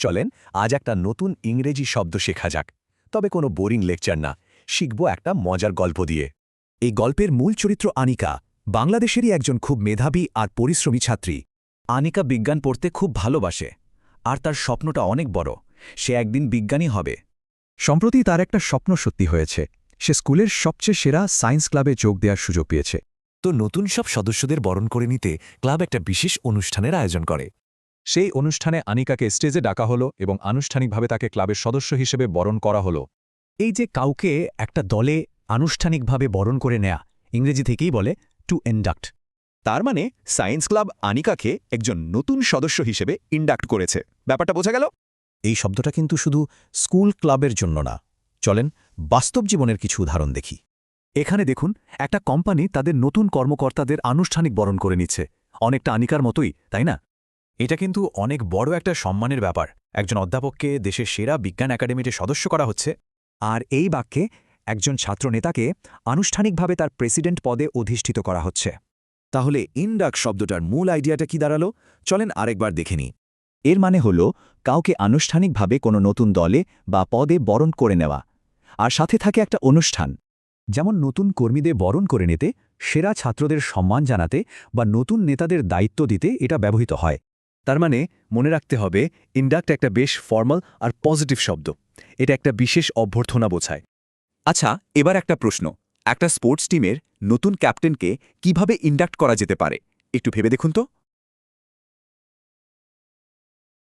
চলেন আজ একটা নতুন ইংরেজি শব্দ শেখা যাক, তবে কোনো বোরিং লেকচার না, শিখব একটা মজার গল্প দিয়ে। এই গল্পের মূল চরিত্র আনিকা, বাংলাদেশেরই একজন খুব মেধাবী আর পরিশ্রমী ছাত্রী। আনিকা বিজ্ঞান পড়তে খুব ভালোবাসে, আর তার স্বপ্নটা অনেক বড়, সে একদিন বিজ্ঞানী হবে। সম্প্রতি তার একটা স্বপ্ন সত্যি হয়েছে, সে স্কুলের সবচেয়ে সেরা সায়েন্স ক্লাবে যোগ দেওয়ার সুযোগ পেয়েছে। তো নতুন সব সদস্যদের বরণ করে নিতে ক্লাব একটা বিশেষ অনুষ্ঠানের আয়োজন করে। সেই অনুষ্ঠানে আনিকাকে স্টেজে ডাকা হলো এবং আনুষ্ঠানিকভাবে তাকে ক্লাবের সদস্য হিসেবে বরণ করা হলো। এই যে কাউকে একটা দলে আনুষ্ঠানিকভাবে বরণ করে নেয়া, ইংরেজি থেকেই বলে টু ইন্ডাক্ট। তার মানে সায়েন্স ক্লাব আনিকাকে একজন নতুন সদস্য হিসেবে ইন্ডাক্ট করেছে। ব্যাপারটা বোঝা গেল? এই শব্দটা কিন্তু শুধু স্কুল ক্লাবের জন্য না, চলেন বাস্তব জীবনের কিছু উদাহরণ দেখি। এখানে দেখুন, একটা কোম্পানি তাদের নতুন কর্মকর্তাদের আনুষ্ঠানিক বরণ করে নিচ্ছে, অনেকটা আনিকার মতোই, তাই না? এটা কিন্তু অনেক বড় একটা সম্মানের ব্যাপার। একজন অধ্যাপককে দেশের সেরা বিজ্ঞান একাডেমিতে সদস্য করা হচ্ছে, আর এই বাক্যে একজন ছাত্রনেতাকে আনুষ্ঠানিকভাবে তার প্রেসিডেন্ট পদে অধিষ্ঠিত করা হচ্ছে। তাহলে ইন্ডাক্ট শব্দটার মূল আইডিয়াটা কি দাঁড়ালো? চলেন আরেকবার দেখে নিই। এর মানে হল কাউকে আনুষ্ঠানিকভাবে কোনো নতুন দলে বা পদে বরণ করে নেওয়া, আর সাথে থাকে একটা অনুষ্ঠান, যেমন নতুন কর্মীদের বরণ করে নিতে, সেরা ছাত্রদের সম্মান জানাতে বা নতুন নেতাদের দায়িত্ব দিতে এটা ব্যবহৃত হয়। তার মানে মনে রাখতে হবে, ইন্ডাক্ট একটা বেশ ফর্মাল আর পজিটিভ শব্দ। এটা একটা বিশেষ অভ্যর্থনা বোঝায়। আচ্ছা, এবার একটা প্রশ্ন। একটা স্পোর্টস টিমের নতুন ক্যাপ্টেনকে কিভাবে ইন্ডাক্ট করা যেতে পারে? একটু ভেবে দেখুন তো।